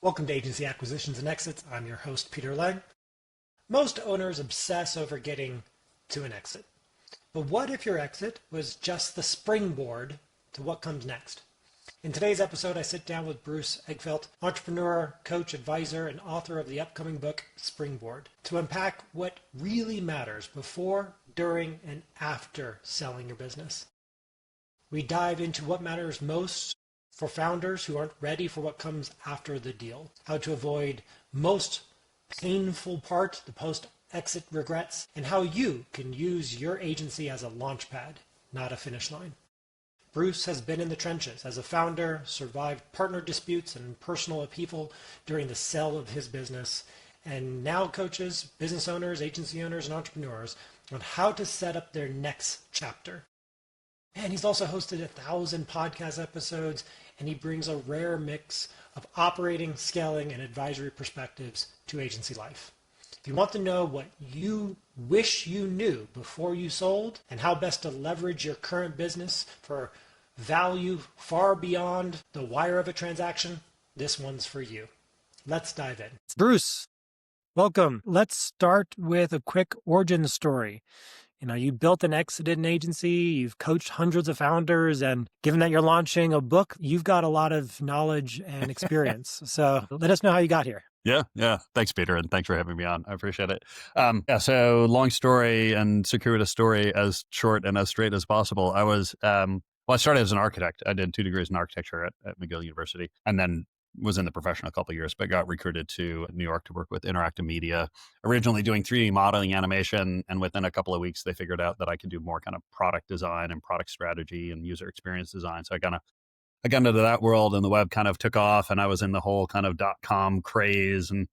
Welcome to Agency Acquisitions and Exits. I'm your host, Peter Lang. Most owners obsess over getting to an exit. But what if your exit was just the springboard to what comes next? In today's episode, I sit down with Bruce Eckfeldt, entrepreneur, coach, advisor, and author of the upcoming book, Springboard, to unpack what really matters before, during, and after selling your business. We dive into what matters most for founders who aren't ready for what comes after the deal, how to avoid most painful part, the post-exit regrets, and how you can use your agency as a launchpad, not a finish line. Bruce has been in the trenches as a founder, survived partner disputes and personal upheaval during the sale of his business, and now coaches business owners, agency owners, and entrepreneurs on how to set up their next chapter. And he's also hosted 1,000 podcast episodes, and he brings a rare mix of operating, scaling, and advisory perspectives to agency life. If you want to know what you wish you knew before you sold and how best to leverage your current business for value far beyond the wire of a transaction, this one's for you. Let's dive in. Bruce, welcome. Let's start with a quick origin story. You built and exited an agency, you've coached hundreds of founders, and given that you're launching a book, you've got a lot of knowledge and experience. So let us know how you got here. Yeah. Thanks, Peter, and thanks for having me on. I appreciate it. So long story and circuitous story, as short and as straight as possible. I started as an architect. I did 2 degrees in architecture at McGill University, and then was in the profession a couple of years, but got recruited to New York to work with interactive media, originally doing 3D modeling animation. And within a couple of weeks, they figured out that I could do more kind of product design and product strategy and user experience design. So I got into that world, and the web kind of took off, and I was in the whole kind of .com craze, and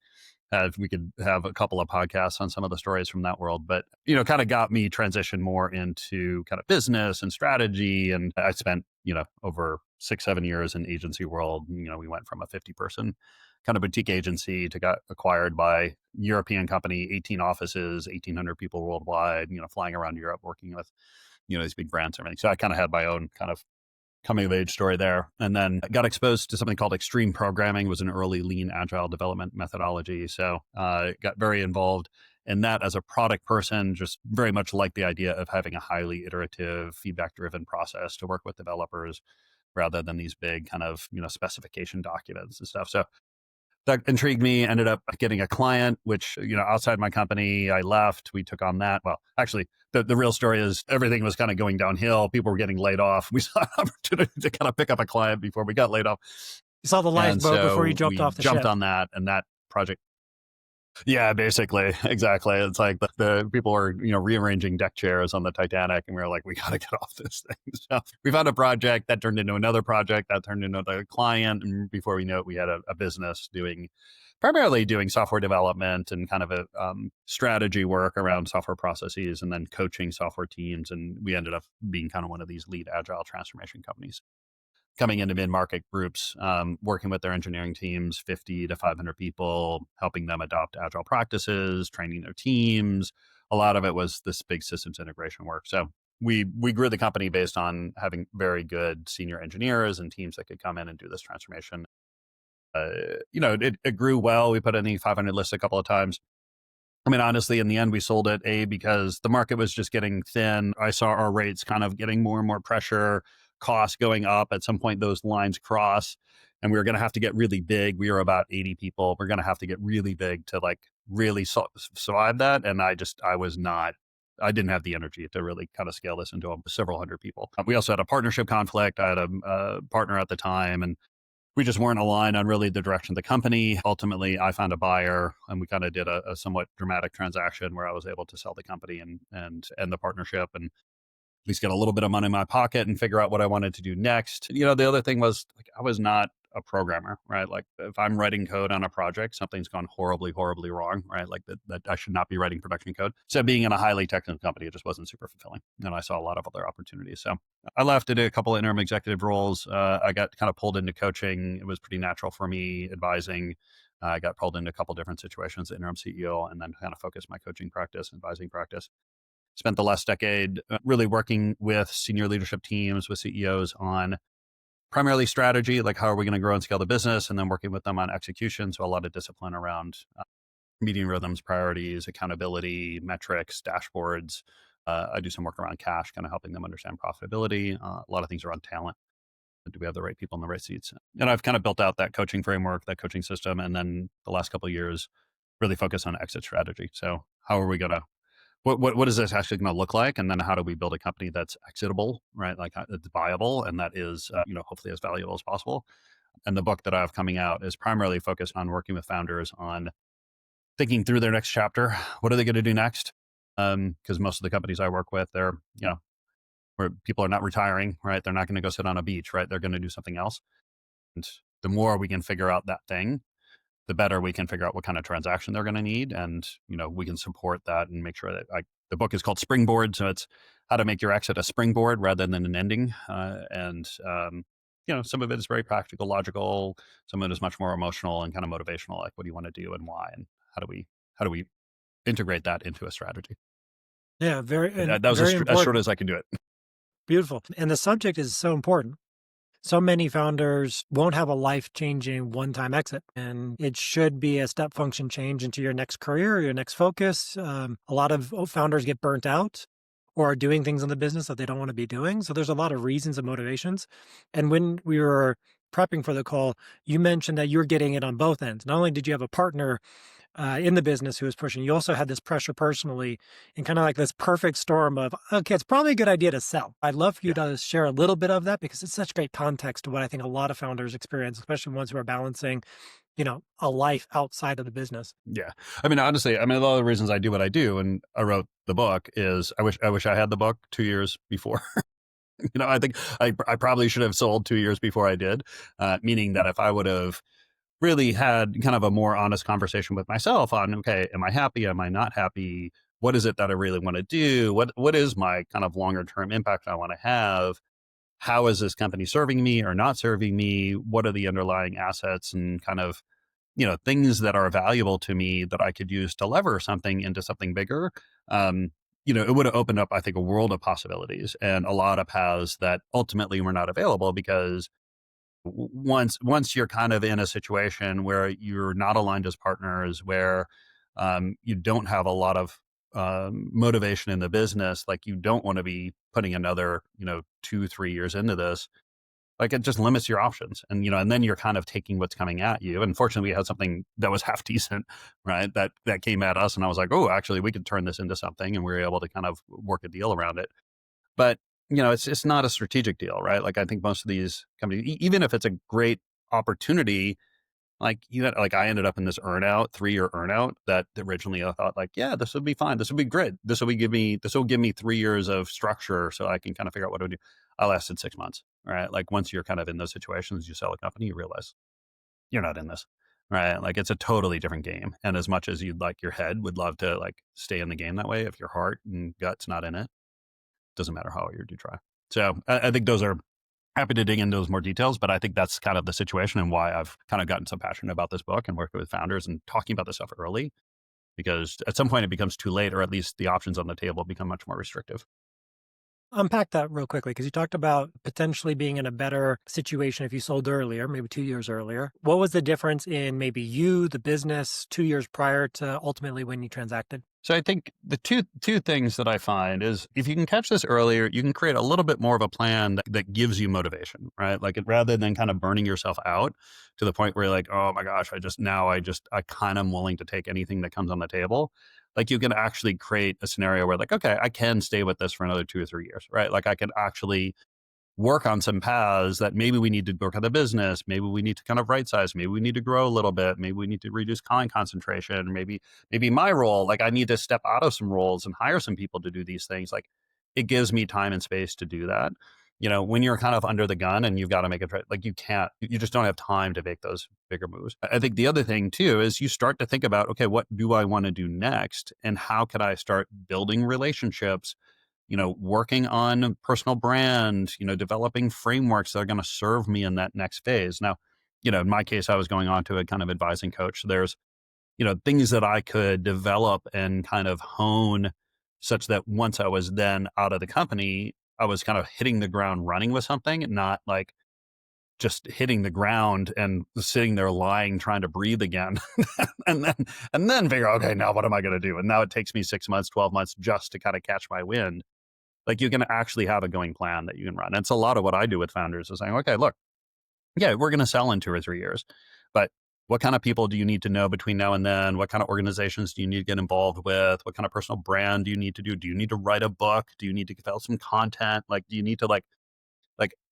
we could have a couple of podcasts on some of the stories from that world, but kind of got me transitioned more into kind of business and strategy. And I spent over 6-7 years in agency world. We went from a 50-person kind of boutique agency to got acquired by European company, 18 offices, 1,800 people worldwide, flying around Europe, working with these big brands and everything. So I kind of had my own kind of coming of age story there. And then got exposed to something called extreme programming. It was an early lean agile development methodology. So got very involved in that as a product person, just very much like the idea of having a highly iterative, feedback-driven process to work with developers rather than these big kind of, specification documents and stuff. So that intrigued me. Ended up getting a client, which, outside my company, I left. We took on that. Well, actually, the real story is everything was kind of going downhill. People were getting laid off. We saw an opportunity to kind of pick up a client before we got laid off. You saw the lifeboat before you jumped off the ship. Jumped on that, and that project. Yeah, basically, exactly. It's like the people were, rearranging deck chairs on the Titanic, and we were like, we got to get off this thing. So we found a project that turned into another project that turned into another client, and before we know it, we had a business primarily doing software development and kind of a strategy work around software processes, and then coaching software teams. And we ended up being kind of one of these lead agile transformation companies, coming into mid-market groups, working with their engineering teams, 50 to 500 people, helping them adopt agile practices, training their teams. A lot of it was this big systems integration work. So we grew the company based on having very good senior engineers and teams that could come in and do this transformation. It grew well. We put in the 500 list a couple of times. I mean, honestly, in the end, we sold it, because the market was just getting thin. I saw our rates kind of getting more and more pressure, costs going up. At some point, those lines cross, and we were going to have to get really big. We were about 80 people. We're going to have to get really big to really survive that. And I didn't have the energy to really kind of scale this into several hundred people. We also had a partnership conflict. I had a partner at the time, and we just weren't aligned on really the direction of the company. Ultimately, I found a buyer, and we kind of did a somewhat dramatic transaction where I was able to sell the company and end the partnership, and at least get a little bit of money in my pocket and figure out what I wanted to do next. The other thing was, I was not a programmer, right? Like, if I'm writing code on a project, something's gone horribly, horribly wrong, right? Like that I should not be writing production code. So being in a highly technical company, it just wasn't super fulfilling. And I saw a lot of other opportunities. So I left to do a couple of interim executive roles. I got kind of pulled into coaching. It was pretty natural for me, advising. I got pulled into a couple different situations, interim CEO, and then kind of focused my coaching practice, advising practice. Spent the last decade really working with senior leadership teams, with CEOs on primarily strategy, like how are we going to grow and scale the business, and then working with them on execution. So a lot of discipline around meeting rhythms, priorities, accountability, metrics, dashboards. I do some work around cash, kind of helping them understand profitability. A lot of things around talent. Do we have the right people in the right seats? And I've kind of built out that coaching framework, that coaching system, and then the last couple of years really focus on exit strategy. So how are we going to what is this actually going to look like, and then how do we build a company that's exitable, right? Like it's viable, and that is hopefully as valuable as possible. And the book that I have coming out is primarily focused on working with founders on thinking through their next chapter. What are they going to do next? Because most of the companies I work with, they're where people are not retiring, right? They're not going to go sit on a beach, right? They're going to do something else. And the more we can figure out that thing, the better we can figure out what kind of transaction they're going to need. And, we can support that and make sure that the book is called Springboard. So it's how to make your exit a springboard rather than an ending. Some of it is very practical, logical. Some of it is much more emotional and kind of motivational. Like, what do you want to do and why? And how do we integrate that into a strategy? Yeah, That was very as short as I can do it. Beautiful. And the subject is so important. So many founders won't have a life-changing one-time exit, and it should be a step function change into your next career, your next focus. A lot of founders get burnt out or are doing things in the business that they don't want to be doing. So there's a lot of reasons and motivations. And when we were prepping for the call, you mentioned that you're getting it on both ends. Not only did you have a partner in the business who was pushing, you also had this pressure personally and kind of like this perfect storm of, okay, it's probably a good idea to sell. I'd love for you to share a little bit of that because it's such great context to what I think a lot of founders experience, especially ones who are balancing, a life outside of the business. Yeah. I mean, honestly, a lot of the reasons I do what I do and I wrote the book is I wish I had the book 2 years before. I think I probably should have sold 2 years before I did, meaning that if I would have really had kind of a more honest conversation with myself on, okay, am I happy? Am I not happy? What is it that I really want to do? What is my kind of longer term impact I want to have? How is this company serving me or not serving me? What are the underlying assets and kind of, things that are valuable to me that I could use to lever something into something bigger? It would have opened up, I think, a world of possibilities and a lot of paths that ultimately were not available because once you're kind of in a situation where you're not aligned as partners, where you don't have a lot of motivation in the business, like you don't want to be putting another 2-3 years into this, like it just limits your options. And then you're kind of taking what's coming at you. And fortunately we had something that was half decent, right, that came at us, and I was like, oh, actually we could turn this into something, and we were able to kind of work a deal around it. But, it's not a strategic deal, right? Like I think most of these companies, even if it's a great opportunity, like I ended up in this 3-year earnout that originally I thought like, yeah, this would be fine. This would be great. This will give me 3 years of structure so I can kind of figure out what to do. I lasted 6 months, right? Like once you're kind of in those situations, you sell a company, you realize you're not in this, right? Like it's a totally different game. And as much as you'd like your head would love to like stay in the game that way, if your heart and gut's not in it, doesn't matter how hard you try. So I think those are happy to dig into those more details, but I think that's kind of the situation and why I've kind of gotten so passionate about this book and working with founders and talking about this stuff early, because at some point it becomes too late, or at least the options on the table become much more restrictive. Unpack that real quickly because you talked about potentially being in a better situation if you sold earlier, maybe 2 years earlier. What was the difference in maybe you, the business, 2 years prior to ultimately when you transacted? So I think the two things that I find is if you can catch this earlier, you can create a little bit more of a plan that gives you motivation, right? Like rather than kind of burning yourself out to the point where you're like, oh my gosh, I kind of am willing to take anything that comes on the table. Like you can actually create a scenario where like, okay, I can stay with this for another 2 or 3 years, right? Like I can actually work on some paths that maybe we need to work on the business. Maybe we need to kind of right size. Maybe we need to grow a little bit. Maybe we need to reduce client concentration. Maybe my role, like I need to step out of some roles and hire some people to do these things. Like it gives me time and space to do that. When you're kind of under the gun and you've got to make like you just don't have time to make those bigger moves. I think the other thing too is you start to think about, okay, what do I want to do next? And how could I start building relationships, working on personal brand, developing frameworks that are going to serve me in that next phase. Now, in my case, I was going on to a kind of advising coach. So there's, things that I could develop and kind of hone such that once I was then out of the company, I was kind of hitting the ground running with something, not like just hitting the ground and sitting there lying, trying to breathe again. and then figure, okay, now what am I going to do? And now it takes me 6 months, 12 months just to kind of catch my wind. Like, you can actually have a going plan that you can run. And it's a lot of what I do with founders is saying, okay, look, yeah, we're going to sell in 2 or 3 years, but what kind of people do you need to know between now and then? What kind of organizations do you need to get involved with? What kind of personal brand do you need to do? Do you need to write a book? Do you need to develop some content? Like, do you need to like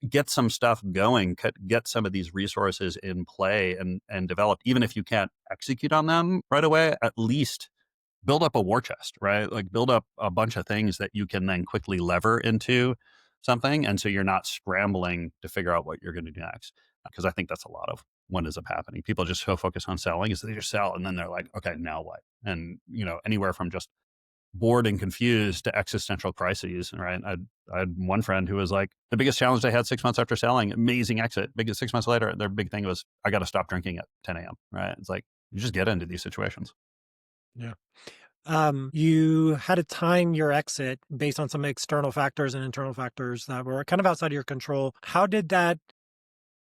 get some stuff going, get some of these resources in play and developed, even if you can't execute on them right away, at least build up a war chest, right? Like, build up a bunch of things that you can then quickly lever into something. And so you're not scrambling to figure out what you're going to do next. Because I think that's a lot of what ends up happening. People just so focused on selling is they just sell and then they're like, okay, now what? And, anywhere from just bored and confused to existential crises, right? I had one friend who was like, the biggest challenge they had 6 months after selling, amazing exit. Biggest 6 months later, their big thing was, I got to stop drinking at 10 a.m., right? It's like, you just get into these situations. Yeah. You had to time your exit based on some external factors and internal factors that were kind of outside of your control. How did that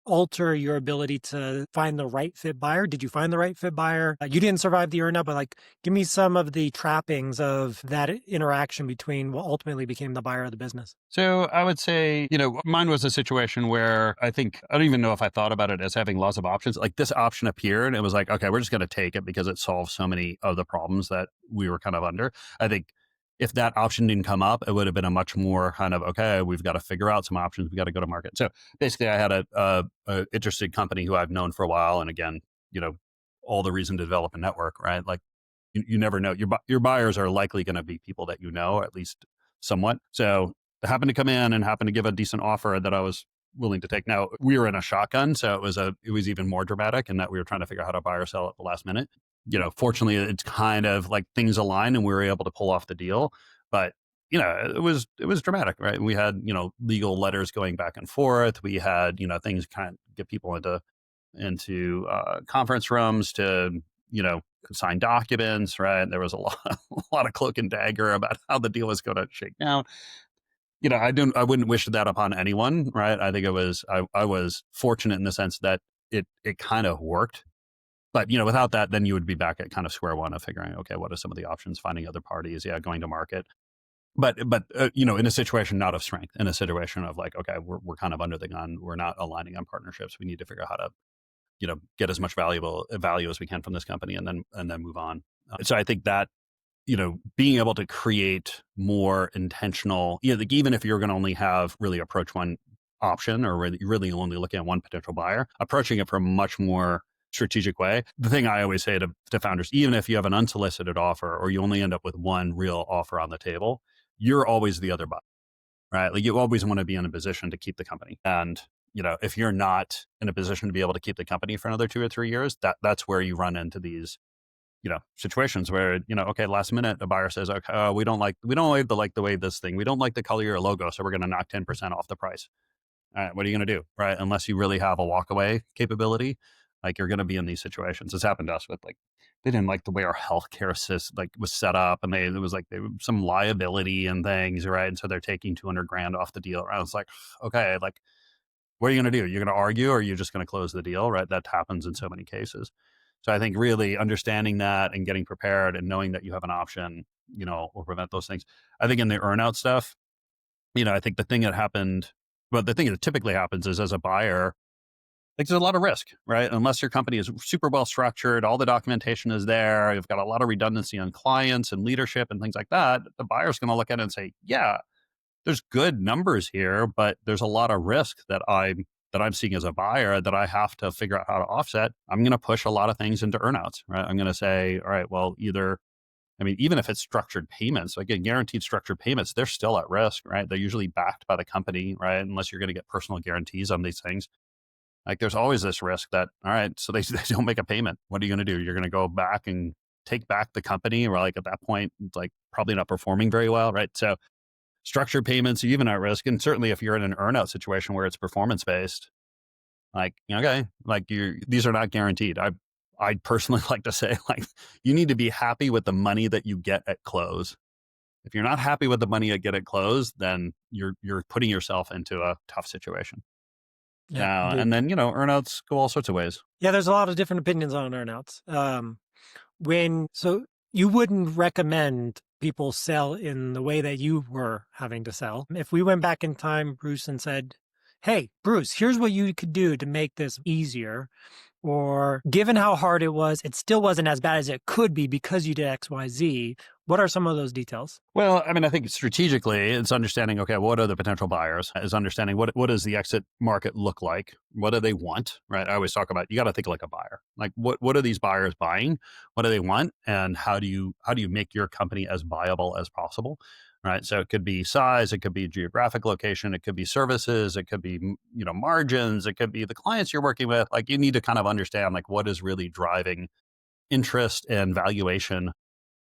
alter your ability to find the right fit buyer? Did you find the right fit buyer? You didn't survive the earnout, but like, give me some of the trappings of that interaction between what ultimately became the buyer of the business. So I would say, mine was a situation where I don't even know if I thought about it as having lots of options. Like, this option appeared and it was like, okay, we're just going to take it because it solves so many of the problems that we were kind of under. I think if that option didn't come up, it would have been a much more kind of, okay, we've got to figure out some options. We got to go to market. So basically I had a interested company who I've known for a while. And again, all the reason to develop a network, right? Like, you never know. Your buyers are likely going to be people that at least somewhat. So they happened to come in and happened to give a decent offer that I was willing to take. Now, we were in a shotgun, so it was even more dramatic in that we were trying to figure out how to buy or sell at the last minute. Fortunately, it's kind of like things aligned and we were able to pull off the deal. But it was dramatic, right? We had legal letters going back and forth. We had things kind of get people into conference rooms to sign documents, right? There was a lot of cloak and dagger about how the deal was going to shake down. I wouldn't wish that upon anyone, right? I think I was fortunate in the sense that it kind of worked. But, without that, then you would be back at kind of square one of figuring, okay, what are some of the options, finding other parties, going to market. But in a situation not of strength, in a situation of like, okay, we're kind of under the gun. We're not aligning on partnerships. We need to figure out how to, get as much value as we can from this company and then move on. So I think that, being able to create more intentional, like, even if you're going to only have really approach one option or really only looking at one potential buyer, approaching it from a much more strategic way. The thing I always say to founders, even if you have an unsolicited offer or you only end up with one real offer on the table, you're always the other buyer, right? Like, you always want to be in a position to keep the company. And, if you're not in a position to be able to keep the company for another 2 or 3 years, that's where you run into these, situations where, okay, last minute, a buyer says, okay, we don't like the way this thing, we don't like the color of your logo, so we're going to knock 10% off the price. All right, what are you going to do, right? Unless you really have a walkaway capability, like, you're going to be in these situations. It's happened to us with, like, they didn't like the way our healthcare system was set up, and it was like some liability and things, right? And so they're taking $200,000 off the deal. I was like, okay, like, what are you going to do? You're going to argue, or are you just going to close the deal, right? That happens in so many cases. So I think really understanding that and getting prepared and knowing that you have an option, will prevent those things. I think in the earnout stuff, I think the thing that typically happens is, as a buyer, like, there's a lot of risk, right? Unless your company is super well structured, all the documentation is there, you've got a lot of redundancy on clients and leadership and things like that, the buyer's going to look at it and say, yeah, there's good numbers here, but there's a lot of risk that I'm seeing as a buyer that I have to figure out how to offset. I'm going to push a lot of things into earnouts, right? I'm going to say, all right, well, even if it's structured payments, like, guaranteed structured payments, they're still at risk, right? They're usually backed by the company, right? Unless you're going to get personal guarantees on these things. Like, there's always this risk that, all right, so they don't make a payment. What are you going to do? You're going to go back and take back the company, or, like, at that point, it's like probably not performing very well, right? So structured payments are even at risk. And certainly if you're in an earnout situation where it's performance based, like, okay, like, these are not guaranteed. I'd personally like to say, like, you need to be happy with the money that you get at close. If you're not happy with the money you get at close, then you're putting yourself into a tough situation. Yeah, indeed. And then, earnouts go all sorts of ways. Yeah, there's a lot of different opinions on earnouts. So you wouldn't recommend people sell in the way that you were having to sell. If we went back in time, Bruce, and said, hey, Bruce, here's what you could do to make this easier. Or given how hard it was, it still wasn't as bad as it could be because you did X, Y, Z. What are some of those details? Well, I mean, I think strategically it's understanding, okay, what are the potential buyers? Is understanding what does the exit market look like? What do they want, right? I always talk about, you got to think like a buyer. Like what are these buyers buying? What do they want? And how do you make your company as viable as possible? Right. So it could be size, it could be geographic location, it could be services, it could be, margins, it could be the clients you're working with. Like you need to kind of understand like what is really driving interest and valuation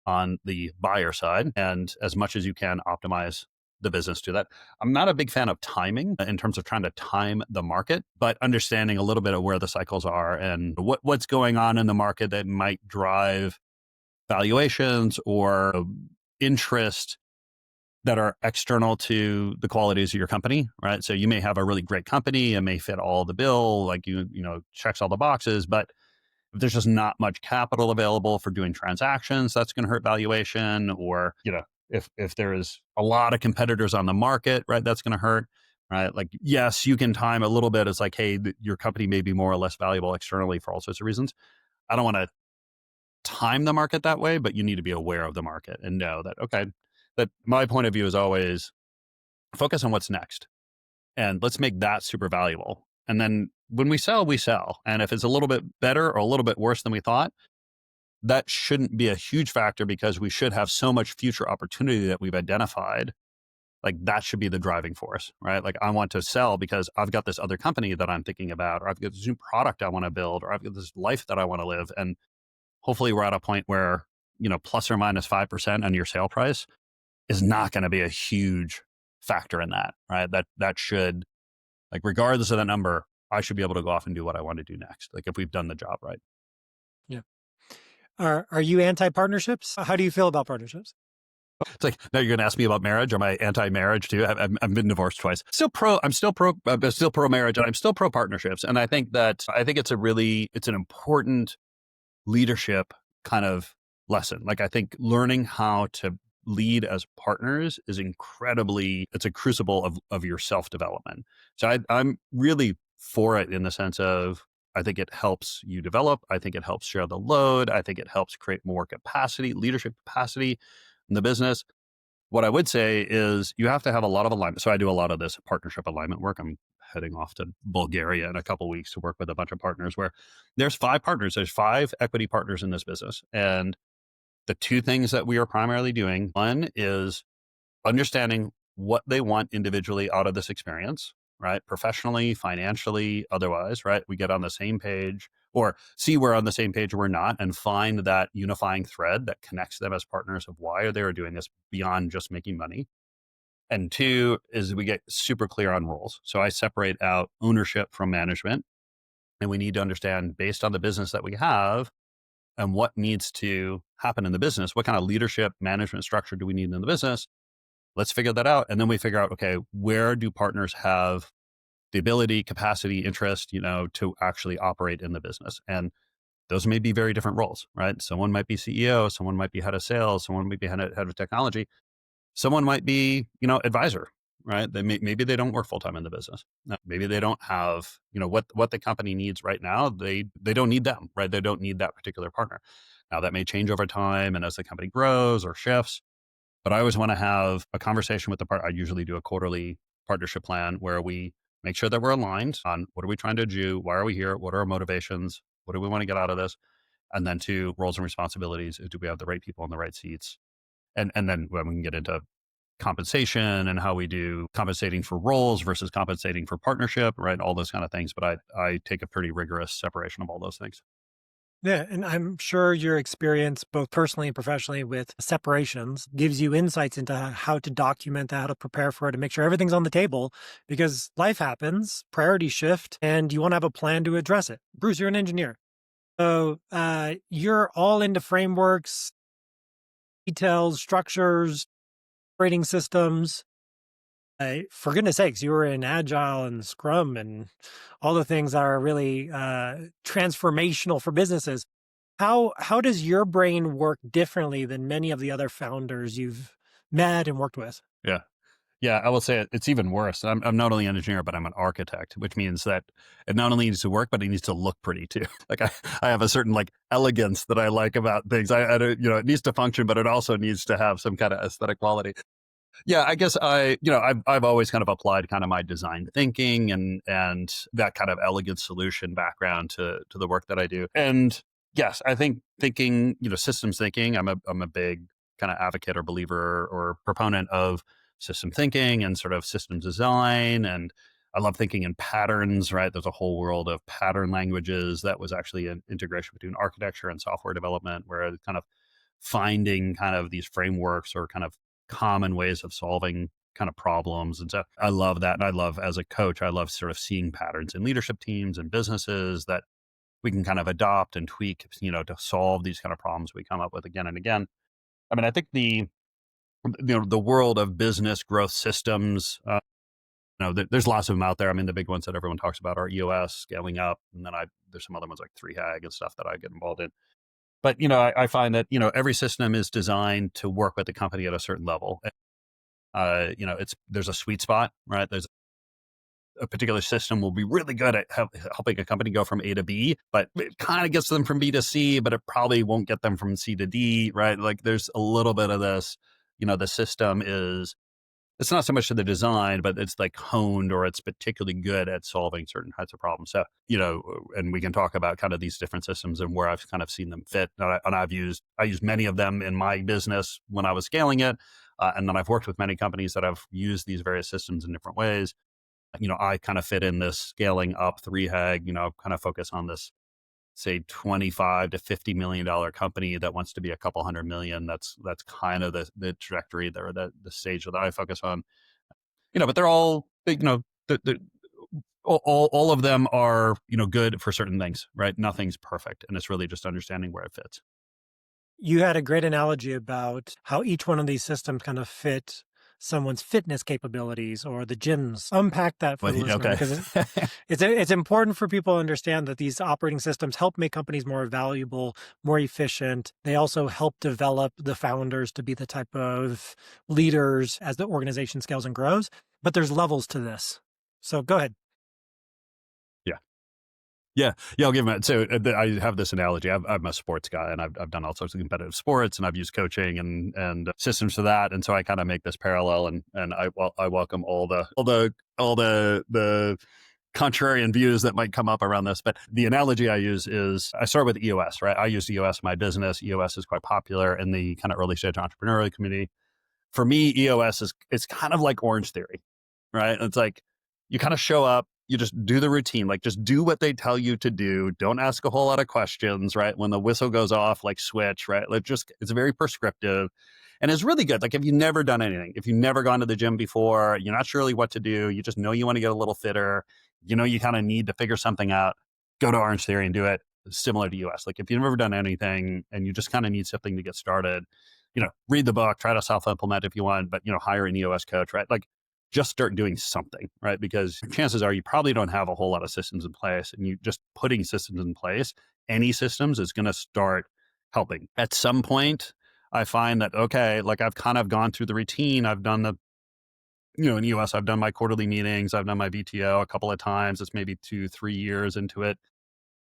on the buyer side, and as much as you can optimize the business to that. I'm not a big fan of timing in terms of trying to time the market, but understanding a little bit of where the cycles are and what's going on in the market that might drive valuations or interest that are external to the qualities of your company, right? So you may have a really great company and may fit all the bill, like checks all the boxes, but if there's just not much capital available for doing transactions, that's going to hurt valuation. Or, if there is a lot of competitors on the market, right, that's going to hurt, right? Like, yes, you can time a little bit. It's like, hey, your company may be more or less valuable externally for all sorts of reasons. I don't want to time the market that way, but you need to be aware of the market and know that, okay, that my point of view is always focus on what's next and let's make that super valuable. And then when we sell, we sell. And if it's a little bit better or a little bit worse than we thought, that shouldn't be a huge factor because we should have so much future opportunity that we've identified. Like that should be the driving force, right? Like I want to sell because I've got this other company that I'm thinking about, or I've got this new product I want to build, or I've got this life that I want to live. And hopefully we're at a point where, plus or minus 5% on your sale price is not going to be a huge factor in that, right? That should, like, regardless of the number, I should be able to go off and do what I want to do next. Like if we've done the job right. Yeah. Are you anti-partnerships? How do you feel about partnerships? It's like, now you're going to ask me about marriage. Am I anti-marriage too? I've been divorced twice. I'm still pro marriage, and I'm still pro partnerships. And I think it's an important leadership kind of lesson. Like I think learning how to lead as partners is it's a crucible of your self-development. So I'm really for it in the sense of, I think it helps you develop. I think it helps share the load. I think it helps create more capacity, leadership capacity in the business. What I would say is you have to have a lot of alignment. So I do a lot of this partnership alignment work. I'm heading off to Bulgaria in a couple of weeks to work with a bunch of partners where there's 5 partners. There's 5 equity partners in this business. And the 2 things that we are primarily doing, one is understanding what they want individually out of this experience, right? Professionally, financially, otherwise, right? We get on the same page or see we're on the same page or we're not, and find that unifying thread that connects them as partners of why they are doing this beyond just making money. And 2 is we get super clear on roles. So I separate out ownership from management, and we need to understand based on the business that we have and what needs to happen in the business, what kind of leadership management structure do we need in the business? Let's figure that out. And then we figure out, okay, where do partners have the ability, capacity, interest, to actually operate in the business? And those may be very different roles, right? Someone might be CEO, someone might be head of sales, someone might be head of technology, someone might be, advisor, right? Maybe they don't work full time in the business. Maybe they don't have, what the company needs right now. They don't need them, right? They don't need that particular partner. Now that may change over time and as the company grows or shifts. But I always want to have a conversation with the partner. I usually do a quarterly partnership plan where we make sure that we're aligned on what are we trying to do, why are we here, what are our motivations, what do we want to get out of this, and then 2, roles and responsibilities. Do we have the right people in the right seats? And then when we can get into compensation and how we do compensating for roles versus compensating for partnership, right? All those kind of things. But I take a pretty rigorous separation of all those things. Yeah, and I'm sure your experience, both personally and professionally, with separations gives you insights into how to document that, how to prepare for it, to make sure everything's on the table, because life happens, priorities shift, and you want to have a plan to address it. Bruce, you're an engineer. So you're all into frameworks, details, structures, operating systems. For goodness sakes, you were in Agile and Scrum and all the things that are really transformational for businesses. How does your brain work differently than many of the other founders you've met and worked with? Yeah. Yeah, I will say it's even worse. I'm not only an engineer, but I'm an architect, which means that it not only needs to work, but it needs to look pretty too. Like I have a certain like elegance that I like about things. I don't, it needs to function, but it also needs to have some kind of aesthetic quality. Yeah, I guess I've always kind of applied kind of my design thinking and that kind of elegant solution background to the work that I do. And yes, I think thinking, systems thinking, I'm a big kind of advocate or believer or proponent of system thinking and sort of system design. And I love thinking in patterns, right? There's a whole world of pattern languages that was actually an integration between architecture and software development, where it's kind of finding kind of these frameworks or kind of common ways of solving kind of problems. And so I love that. And I love, as a coach, I love sort of seeing patterns in leadership teams and businesses that we can kind of adopt and tweak, to solve these kind of problems we come up with again and again. I mean, I think the world of business growth systems, there's lots of them out there. I mean, the big ones that everyone talks about are EOS, scaling up, and then there's some other ones like 3HAG and stuff that I get involved in. But I find that every system is designed to work with the company at a certain level. There's a sweet spot, right? There's a particular system will be really good at helping a company go from A to B, but it kind of gets them from B to C, but it probably won't get them from C to D, right? Like there's a little bit of this. The system it's not so much to the design, but it's like honed or it's particularly good at solving certain types of problems. So, and we can talk about kind of these different systems and where I've kind of seen them fit. And I used many of them in my business when I was scaling it. And then I've worked with many companies that have used these various systems in different ways. I kind of fit in this scaling up 3HAG, kind of focus on this, say, 25 to $50 million company that wants to be a couple hundred million. That's kind of the trajectory there, the stage that I focus on. But they're all big, all of them are, good for certain things, right? Nothing's perfect. And it's really just understanding where it fits. You had a great analogy about how each one of these systems kind of fit someone's fitness capabilities or the gyms. Unpack that for the listener, Okay. because it's important for people to understand that these operating systems help make companies more valuable, more efficient. They also help develop the founders to be the type of leaders as the organization scales and grows. But there's levels to this. So go ahead. Yeah, I'll give them. So I have this analogy. I'm a sports guy, and I've done all sorts of competitive sports, and I've used coaching and systems for that. And so I kind of make this parallel, and I welcome all the contrarian views that might come up around this. But the analogy I use is I start with EOS, right? I use EOS in my business. EOS is quite popular in the kind of early stage entrepreneurial community. For me, EOS it's kind of like Orange Theory, right? It's like you kind of show up, you just do the routine, like just do what they tell you to do. Don't ask a whole lot of questions, right? When the whistle goes off, like switch, right? It's very prescriptive and it's really good. Like if you've never done anything, if you've never gone to the gym before, you're not sure really what to do, you just know you want to get a little fitter, you kind of need to figure something out, go to Orange Theory and do it. Similar to US. Like if you've never done anything and you just kind of need something to get started, read the book, try to self-implement if you want, but, hire an EOS coach, right? Like just start doing something, right? Because chances are you probably don't have a whole lot of systems in place, and you just putting systems in place, any systems is going to start helping. At some point, I find that, okay, like I've kind of gone through the routine. I've done in EOS, I've done my quarterly meetings. I've done my VTO a couple of times. It's maybe 2-3 years into it.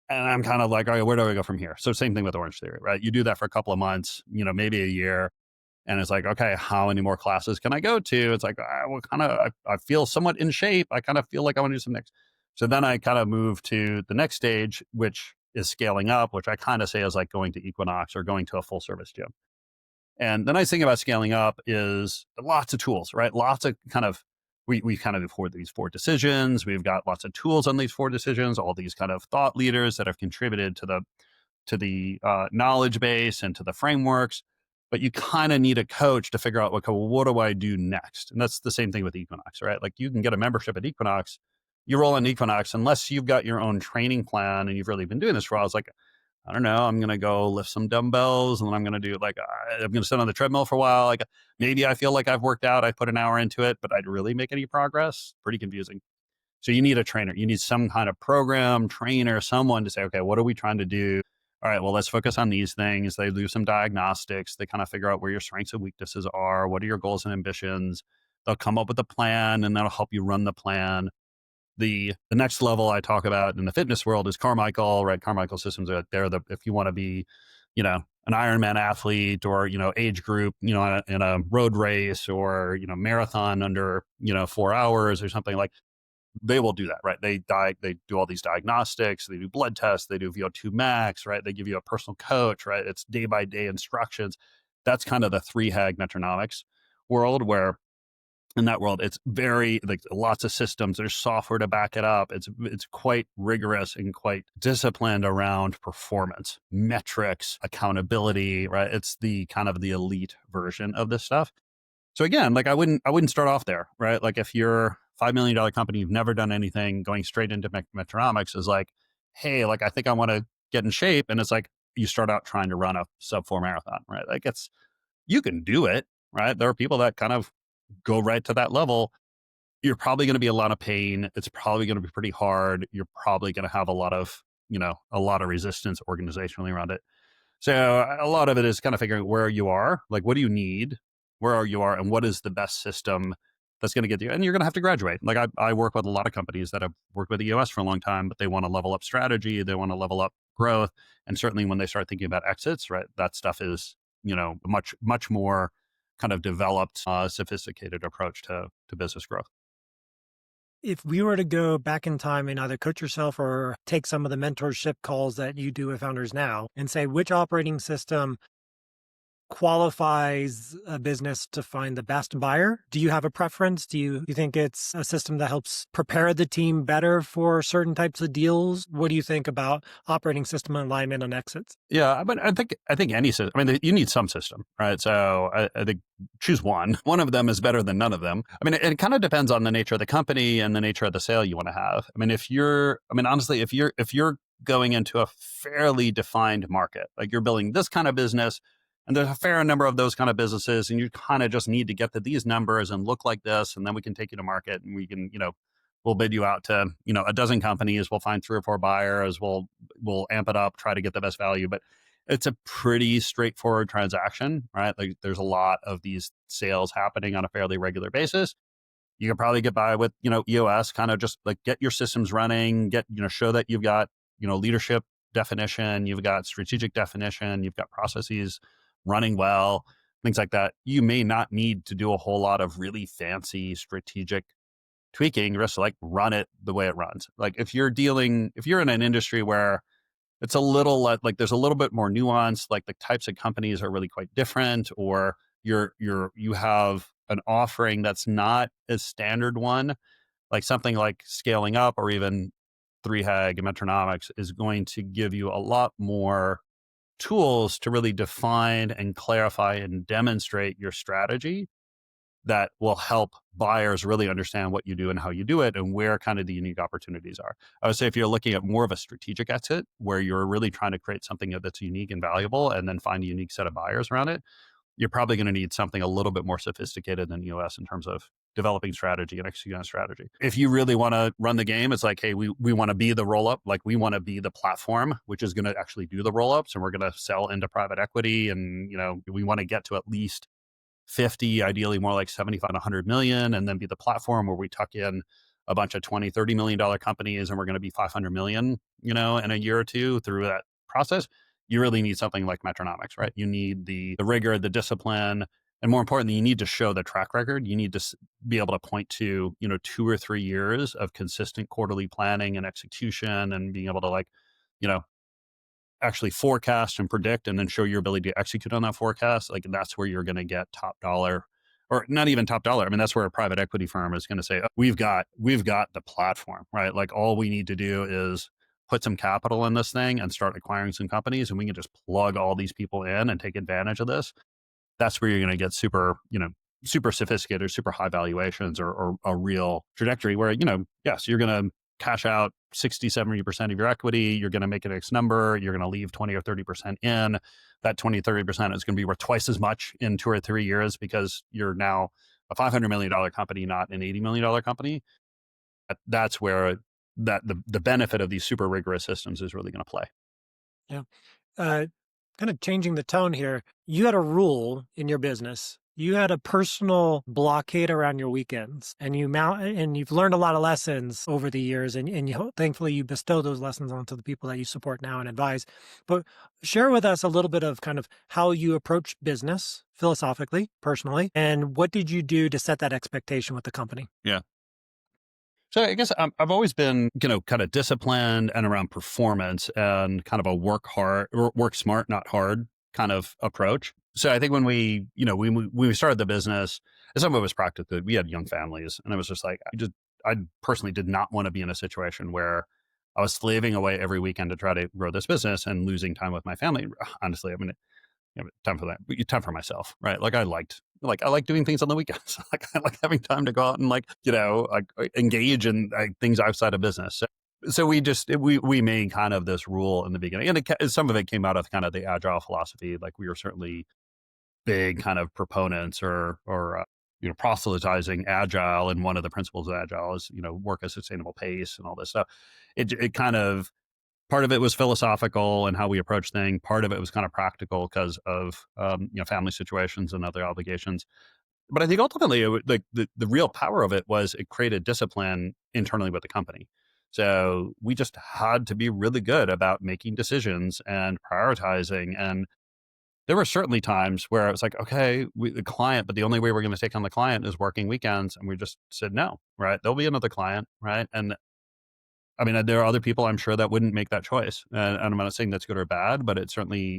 And I'm kind of like, all right, where do I go from here? So same thing with Orange Theory, right? You do that for a couple of months, maybe a year. And it's like, okay, how many more classes can I go to? It's like, I feel somewhat in shape. I kind of feel like I want to do some next. So then I kind of move to the next stage, which is scaling up, which I kind of say is like going to Equinox or going to a full service gym. And the nice thing about scaling up is lots of tools, right? Lots of kind of, we kind of afford these 4 decisions. We've got lots of tools on these 4 decisions, all these kind of thought leaders that have contributed to the knowledge base and to the frameworks. But you kind of need a coach to figure out, okay, well, what do I do next? And that's the same thing with Equinox, right? Like you can get a membership at Equinox, you roll in Equinox, unless you've got your own training plan and you've really been doing this for a while. It's like, I don't know, I'm going to go lift some dumbbells and then I'm going to do like, I'm going to sit on the treadmill for a while. Like maybe I feel like I've worked out, I put an hour into it, but I'd really make any progress. Pretty confusing. So you need a trainer. You need some kind of program, trainer, someone to say, okay, what are we trying to do? All right, well, let's focus on these things. They do some diagnostics. They kind of figure out where your strengths and weaknesses are. What are your goals and ambitions? They'll come up with a plan and that'll help you run the plan. The next level I talk about in the fitness world is Carmichael, right? Carmichael systems are there. If you want to be, an Ironman athlete or, age group, in a road race or, marathon under, 4 hours or something, like they will do that, right? They do all these diagnostics, they do blood tests, they do VO2 max, right? They give you a personal coach, right? It's day by day instructions. That's kind of the 3HAG metronomics world, where in that world, it's very like lots of systems. There's software to back it up. It's quite rigorous and quite disciplined around performance, metrics, accountability, right? It's the kind of the elite version of this stuff. So again, like I wouldn't start off there, right? Like if you're $5 million company, you've never done anything, going straight into metronomics is like, hey, like I think I want to get in shape, and it's like you start out trying to run a sub 4 marathon, right? Like you can do it, right? There are people that kind of go right to that level. You're probably going to be a lot of pain. It's probably going to be pretty hard. You're probably going to have a lot of resistance organizationally around it. So a lot of it is kind of figuring where you are, like what do you need, where you are, and what is the best system that's going to get you. And you're going to have to graduate. Like I work with a lot of companies that have worked with the EOS for a long time, but they want to level up strategy, they want to level up growth, and certainly when they start thinking about exits, right, that stuff is much more kind of developed, sophisticated approach to business growth. If we were to go back in time and either coach yourself or take some of the mentorship calls that you do with founders now and say which operating system qualifies a business to find the best buyer, do you have a preference? Do you think it's a system that helps prepare the team better for certain types of deals? What do you think about operating system alignment on exits? Yeah, but I think any system. I mean, you need some system, right? So I think choose one. One of them is better than none of them. I mean, it kind of depends on the nature of the company and the nature of the sale you want to have. I mean, honestly, if you're going into a fairly defined market, like you're building this kind of business, and there's a fair number of those kind of businesses, and you kind of just need to get to these numbers and look like this, and then we can take you to market, and we can, we'll bid you out to, a dozen companies. We'll find 3 or 4 buyers. We'll amp it up, try to get the best value. But it's a pretty straightforward transaction, right? Like there's a lot of these sales happening on a fairly regular basis. You can probably get by with, EOS, kind of just like get your systems running, show that you've got, leadership definition, you've got strategic definition, you've got processes running well, things like that. You may not need to do a whole lot of really fancy strategic tweaking. Just like run it the way it runs. Like if you're in an industry where it's a little like there's a little bit more nuance, like the types of companies are really quite different, or you have an offering that's not a standard one, like something like scaling up or even 3HAG and metronomics is going to give you a lot more tools to really define and clarify and demonstrate your strategy that will help buyers really understand what you do and how you do it and where kind of the unique opportunities are. I would say if you're looking at more of a strategic exit where you're really trying to create something that's unique and valuable and then find a unique set of buyers around it, you're probably going to need something a little bit more sophisticated than EOS in terms of developing strategy and executing on strategy. If you really want to run the game, it's like, hey, we want to be the roll-up, like we want to be the platform, which is going to actually do the roll-ups, and we're going to sell into private equity. And, we want to get to at least 50, ideally more like 75 to 100 million, and then be the platform where we tuck in a bunch of $20-30 million companies, and we're going to be 500 million, in a year or two through that process. You really need something like metronomics, right? You need the rigor, the discipline, and more importantly, you need to show the track record. You need to be able to point to, 2 or 3 years of consistent quarterly planning and execution, and being able to actually forecast and predict, and then show your ability to execute on that forecast. Like that's where you're going to get top dollar, or not even top dollar. I mean, that's where a private equity firm is going to say, oh, we've got the platform, right? Like all we need to do is put some capital in this thing and start acquiring some companies, and we can just plug all these people in and take advantage of this. That's where you're going to get super sophisticated, super high valuations, or a real trajectory where, yes, you're going to cash out 60, 70% of your equity. You're going to make an X number. You're going to leave 20 or 30% in. That 20, 30% is going to be worth twice as much in 2 or 3 years because you're now a $500 million company, not an $80 million company. That's where the benefit of these super rigorous systems is really going to play. Yeah. Kind of changing the tone here. You had a rule in your business. You had a personal blockade around your weekends, and you've learned a lot of lessons over the years, and thankfully you bestow those lessons onto the people that you support now and advise. But share with us a little bit of kind of how you approach business philosophically, personally, and what did you do to set that expectation with the company? Yeah. So I guess I've always been, kind of disciplined and around performance and kind of a work smart, not hard kind of approach. So I think when we started the business, and some of it was practical. We had young families, and it was just like, I personally did not want to be in a situation where I was slaving away every weekend to try to grow this business and losing time with my family. Honestly, I mean, time for that, but time for myself, right? Like I like doing things on the weekends. I like having time to go out and engage in things outside of business. So we made kind of this rule in the beginning, and some of it came out of kind of the agile philosophy. Like we were certainly big kind of proponents or proselytizing agile, and one of the principles of agile is work at sustainable pace and all this stuff. It kind of, part of it was philosophical and how we approach things. Part of it was kind of practical because of family situations and other obligations. But I think ultimately, the real power of it was it created discipline internally with the company. So we just had to be really good about making decisions and prioritizing. And there were certainly times where it was like, okay, the client, but the only way we're going to take on the client is working weekends. And we just said, no, right? There'll be another client, right? And I mean, there are other people I'm sure that wouldn't make that choice. And I'm not saying that's good or bad, but it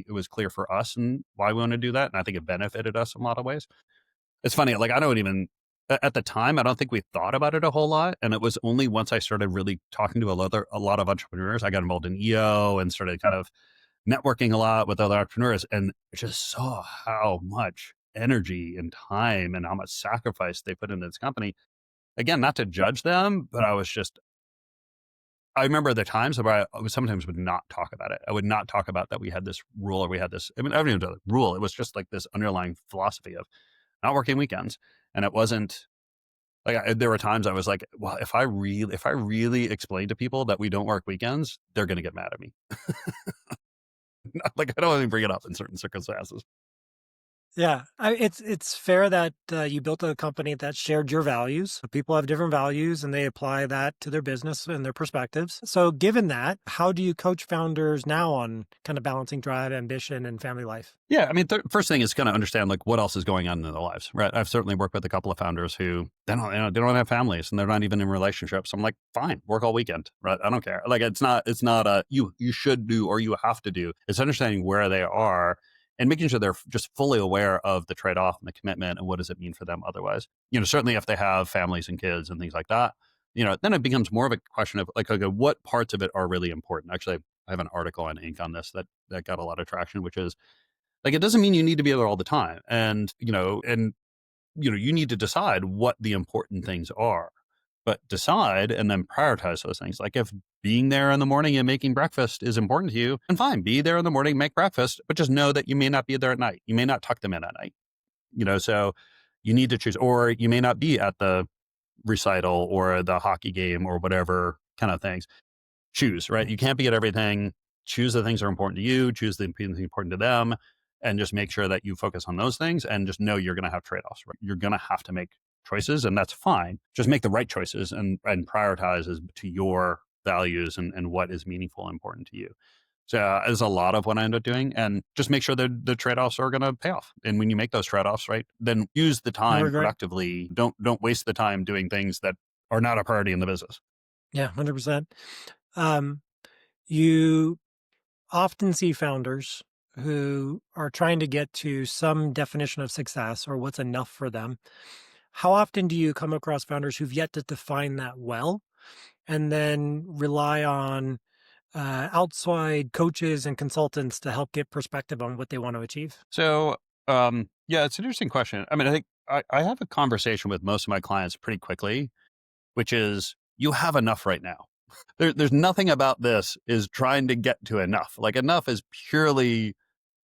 was clear for us and why we want to do that. And I think it benefited us in a lot of ways. It's funny, like at the time, I don't think we thought about it a whole lot. And it was only once I started really talking to a lot of entrepreneurs, I got involved in EO and started kind of networking a lot with other entrepreneurs, and just saw how much energy and time and how much sacrifice they put into this company. Again, not to judge them, but I remember the times where I sometimes would not talk about it. I would not talk about that we had this rule or we had this. I mean, I don't even know the rule. It was just like this underlying philosophy of not working weekends. And it wasn't like there were times I was like, well, if I really explain to people that we don't work weekends, they're going to get mad at me. Like I don't even bring it up in certain circumstances. Yeah, it's fair that you built a company that shared your values. People have different values and they apply that to their business and their perspectives. So given that, how do you coach founders now on kind of balancing drive, ambition, and family life? Yeah, I mean, first thing is kind of understand like what else is going on in their lives, right? I've certainly worked with a couple of founders who they don't have families and they're not even in relationships. I'm like, fine, work all weekend, right? I don't care. Like it's not a you should do or you have to do. It's understanding where they are and making sure they're just fully aware of the trade-off and the commitment and what does it mean for them otherwise. Certainly if they have families and kids and things like that, then it becomes more of a question of like, okay, what parts of it are really important? Actually, I have an article on Inc. on this that got a lot of traction, which is like, it doesn't mean you need to be there all the time. And, you need to decide what the important things are, but decide and then prioritize those things. Like if being there in the morning and making breakfast is important to you, then fine, be there in the morning, make breakfast, but just know that you may not be there at night. You may not tuck them in at night, so you need to choose, or you may not be at the recital or the hockey game or whatever kind of things. Choose, right? You can't be at everything. Choose the things that are important to you, choose the things important to them, and just make sure that you focus on those things and just know you're going to have trade-offs, right? You're going to have to make choices, and that's fine. Just make the right choices and prioritize as to your values and what is meaningful and important to you. So is a lot of what I end up doing, and just make sure that the trade-offs are going to pay off. And when you make those trade-offs, right, then use the time productively. Don't waste the time doing things that are not a priority in the business. Yeah, 100%. You often see founders who are trying to get to some definition of success or what's enough for them. How often do you come across founders who've yet to define that well and then rely on outside coaches and consultants to help get perspective on what they want to achieve? So, yeah, it's an interesting question. I mean, I think I have a conversation with most of my clients pretty quickly, which is you have enough right now. There's nothing about this is trying to get to enough. Like enough is purely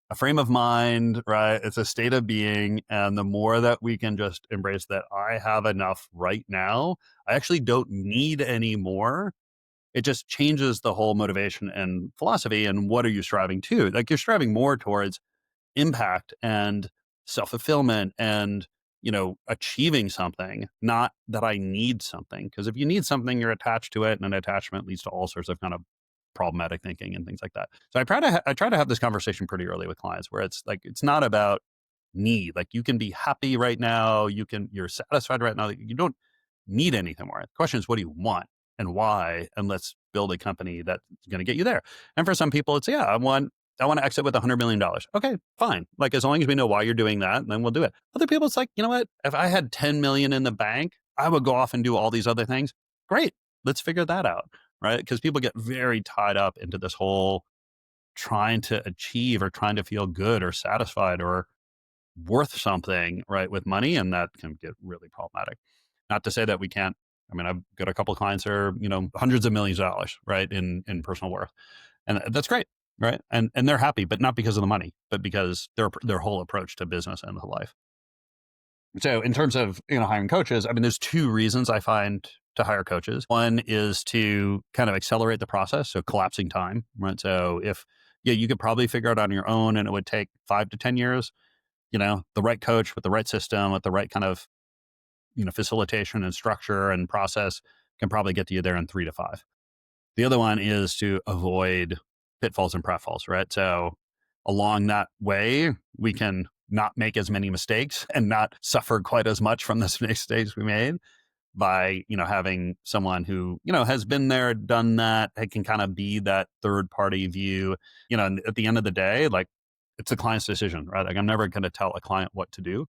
a frame of mind, right? It's a state of being. And the more that we can just embrace that I have enough right now, I actually don't need any more. It just changes the whole motivation and philosophy. And what are you striving to? Like you're striving more towards impact and self-fulfillment and achieving something, not that I need something. Because if you need something, you're attached to it, and an attachment leads to all sorts of kind of problematic thinking and things like that. So I try to have this conversation pretty early with clients, where it's like it's not about need. Like you can be happy right now, you're satisfied right now. You don't need anything more. The question is, what do you want and why? And let's build a company that's going to get you there. And for some people, it's I want to exit with $100 million. Okay, fine. Like as long as we know why you're doing that, then we'll do it. Other people, it's like, you know what? If I had 10 million in the bank, I would go off and do all these other things. Great. Let's figure that out. Right. Because people get very tied up into this whole trying to achieve or trying to feel good or satisfied or worth something, right, with money. And that can get really problematic. Not to say that we can't. I mean, I've got a couple of clients that are, hundreds of millions of dollars, right, in personal worth. And that's great. Right. And they're happy, but not because of the money, but because their whole approach to business and life. So in terms of, hiring coaches, I mean, there's two reasons I find to hire coaches. One is to kind of accelerate the process. So collapsing time, right? So if, you could probably figure it out on your own and it would take 5 to 10 years, the right coach with the right system, with the right kind of, facilitation and structure and process can probably get to you there in 3 to 5. The other one is to avoid pitfalls and pratfalls, right? So along that way, we can not make as many mistakes and not suffer quite as much from the mistakes we made by, having someone who, has been there, done that, it can kind of be that third party view, and at the end of the day, like it's the client's decision, right? Like I'm never going to tell a client what to do.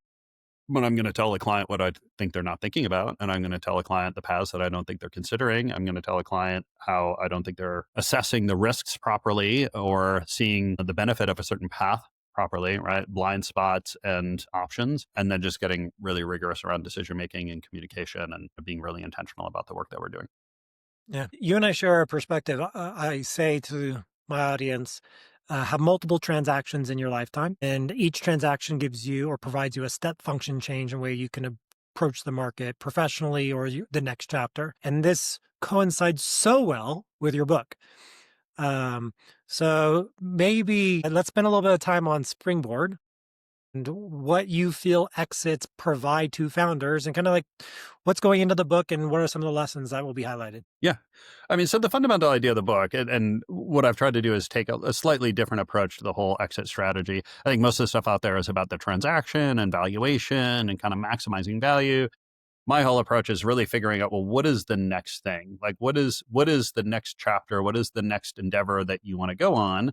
But I'm going to tell a client what I think they're not thinking about. And I'm going to tell a client the paths that I don't think they're considering. I'm going to tell a client how I don't think they're assessing the risks properly or seeing the benefit of a certain path properly, right? Blind spots and options. And then just getting really rigorous around decision making and communication and being really intentional about the work that we're doing. Yeah. You and I share a perspective. I say to my audience, have multiple transactions in your lifetime, and each transaction gives you or provides you a step function change in way you can approach the market professionally or the next chapter. And this coincides so well with your book. So maybe let's spend a little bit of time on Springboard and what you feel exits provide to founders and kind of like what's going into the book and what are some of the lessons that will be highlighted. Yeah. I mean, so the fundamental idea of the book and what I've tried to do is take a slightly different approach to the whole exit strategy. I think most of the stuff out there is about the transaction and valuation and kind of maximizing value. My whole approach is really figuring out, well, what is the next thing? Like, what is the next chapter? What is the next endeavor that you want to go on?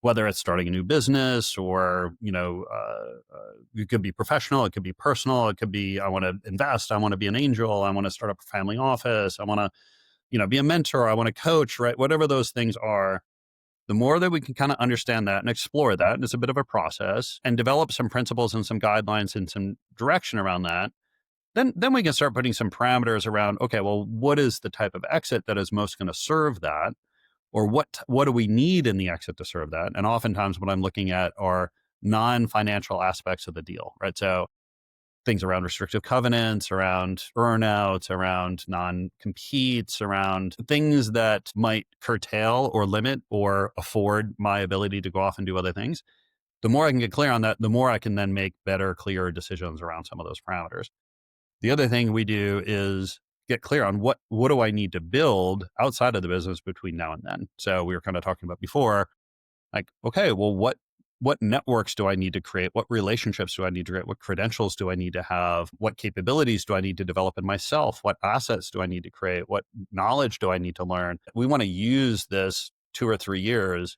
Whether it's starting a new business or, it could be professional, it could be personal, it could be, I want to invest, I want to be an angel, I want to start up a family office, I want to, be a mentor, I want to coach, right? Whatever those things are, the more that we can kind of understand that and explore that, and it's a bit of a process, and develop some principles and some guidelines and some direction around that, then we can start putting some parameters around, okay, well, what is the type of exit that is most going to serve that? Or what do we need in the exit to serve that? And oftentimes what I'm looking at are non-financial aspects of the deal, right? So things around restrictive covenants, around earnouts, around non-competes, around things that might curtail or limit or afford my ability to go off and do other things. The more I can get clear on that, the more I can then make better, clearer decisions around some of those parameters. The other thing we do is get clear on what do I need to build outside of the business between now and then. So we were kind of talking about before, like, okay, well, what networks do I need to create? What relationships do I need to create? What credentials do I need to have? What capabilities do I need to develop in myself? What assets do I need to create? What knowledge do I need to learn? We want to use this 2 or 3 years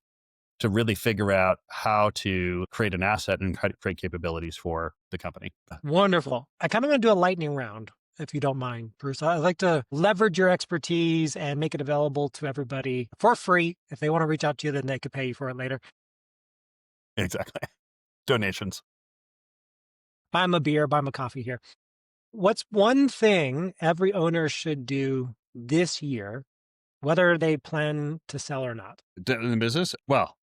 to really figure out how to create an asset and create capabilities for the company. Wonderful. I kind of want to do a lightning round, if you don't mind, Bruce. I'd like to leverage your expertise and make it available to everybody for free. If they want to reach out to you, then they could pay you for it later. Exactly. Donations. Buy them a beer, buy them a coffee here. What's one thing every owner should do this year whether they plan to sell or not? In the business? Well,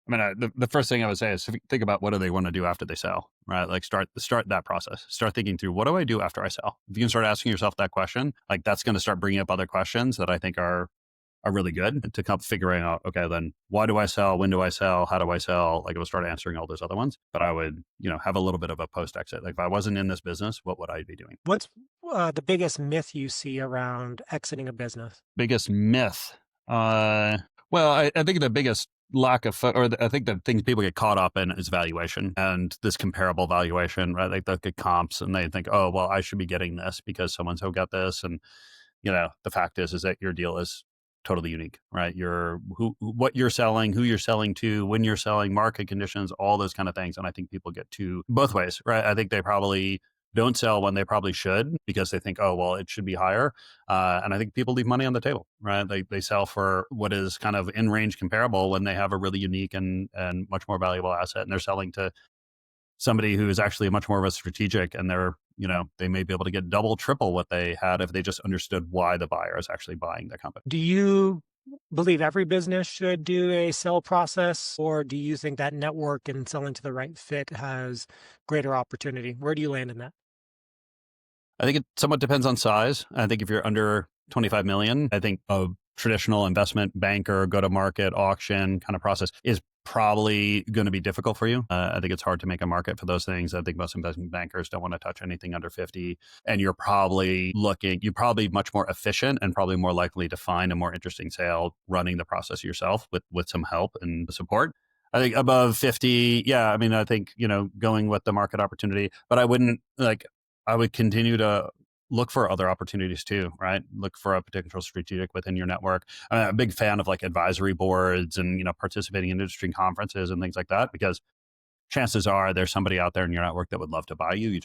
I mean, the first thing I would say is think about what do they want to do after they sell, right? Like start that process. Start thinking through what do I do after I sell. If you can start asking yourself that question, like that's going to start bringing up other questions that I think are really good to come figuring out, okay, then why do I sell? When do I sell? How do I sell? Like it will start answering all those other ones. But I would, have a little bit of a post exit. Like if I wasn't in this business, what would I be doing? What's the biggest myth you see around exiting a business? Biggest myth. Well, I think the biggest lack of, I think the things people get caught up in is valuation and this comparable valuation, right? Like they look at comps and they think, oh, well, I should be getting this because so-and-so got this. And, the fact is that your deal is totally unique, right? What you're selling, who you're selling to, when you're selling, market conditions, all those kind of things. And I think people get to both ways, right? I think they probably don't sell when they probably should because they think, oh, well, it should be higher. And I think people leave money on the table, right? They sell for what is kind of in range comparable when they have a really unique and much more valuable asset. And they're selling to somebody who is actually much more of a strategic and they may be able to get double, triple what they had if they just understood why the buyer is actually buying the company. Do you believe every business should do a sell process, or do you think that network and selling to the right fit has greater opportunity? Where do you land in that? I think it somewhat depends on size. I think if you're under 25 million, I think a traditional investment banker, go-to-market auction kind of process is probably going to be difficult for you. I think it's hard to make a market for those things. I think most investment bankers don't want to touch anything under 50. And you're probably much more efficient and probably more likely to find a more interesting sale running the process yourself with some help and support. I think above 50, yeah, I mean, I think, going with the market opportunity, but I would continue to look for other opportunities too, right? Look for a potential strategic within your network. I'm a big fan of like advisory boards and, participating in industry conferences and things like that, because chances are there's somebody out there in your network that would love to buy you.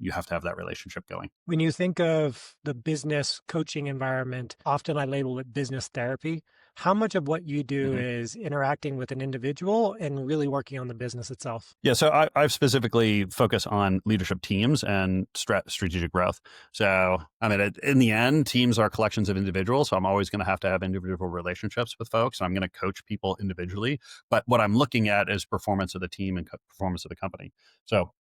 You have to have that relationship going. When you think of the business coaching environment, often I label it business therapy. How much of what you do is interacting with an individual and really working on the business itself? Yeah, so I've specifically focused on leadership teams and strategic growth. So, I mean, in the end, teams are collections of individuals. So I'm always going to have individual relationships with folks. And I'm going to coach people individually. But what I'm looking at is performance of the team and performance of the company. So,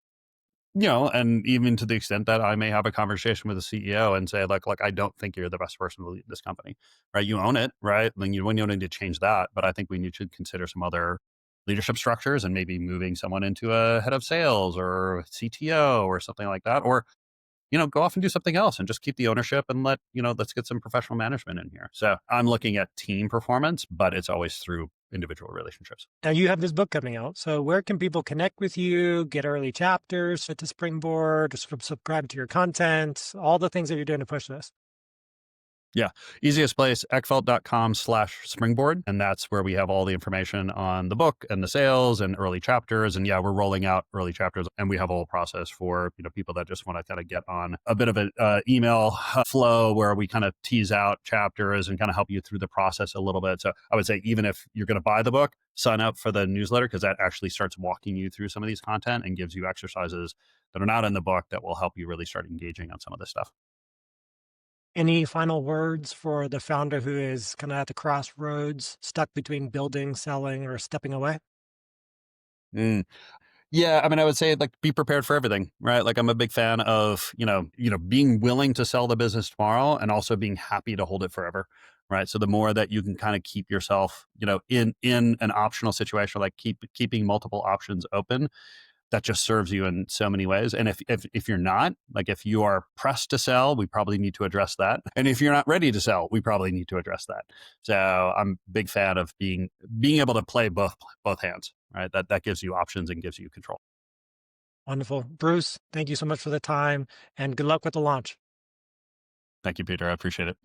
and even to the extent that I may have a conversation with the CEO and say, like, I don't think you're the best person to lead this company, right? You own it, right? Then you don't need to change that. But I think we need to consider some other leadership structures and maybe moving someone into a head of sales or CTO or something like that. Or, go off and do something else and just keep the ownership and let's get some professional management in here. So I'm looking at team performance, but it's always through individual relationships. Now you have this book coming out. So where can people connect with you, get early chapters to Springboard, subscribe to your content, all the things that you're doing to push this? Yeah. Easiest place, eckfeldt.com/springboard. And that's where we have all the information on the book and the sales and early chapters. And yeah, we're rolling out early chapters and we have a whole process for, people that just want to kind of get on a bit of an email flow where we kind of tease out chapters and kind of help you through the process a little bit. So I would say, even if you're going to buy the book, sign up for the newsletter, because that actually starts walking you through some of these content and gives you exercises that are not in the book that will help you really start engaging on some of this stuff. Any final words for the founder who is kind of at the crossroads, stuck between building, selling, or stepping away? Yeah, I mean, I would say be prepared for everything, right? Like I'm a big fan of, being willing to sell the business tomorrow and also being happy to hold it forever, right? So the more that you can kind of keep yourself, in an optional situation, like keeping multiple options open, that just serves you in so many ways. And if you're not, like if you are pressed to sell, we probably need to address that. And if you're not ready to sell, we probably need to address that. So I'm a big fan of being able to play both hands, right? That gives you options and gives you control. Wonderful. Bruce, thank you so much for the time and good luck with the launch. Thank you, Peter. I appreciate it.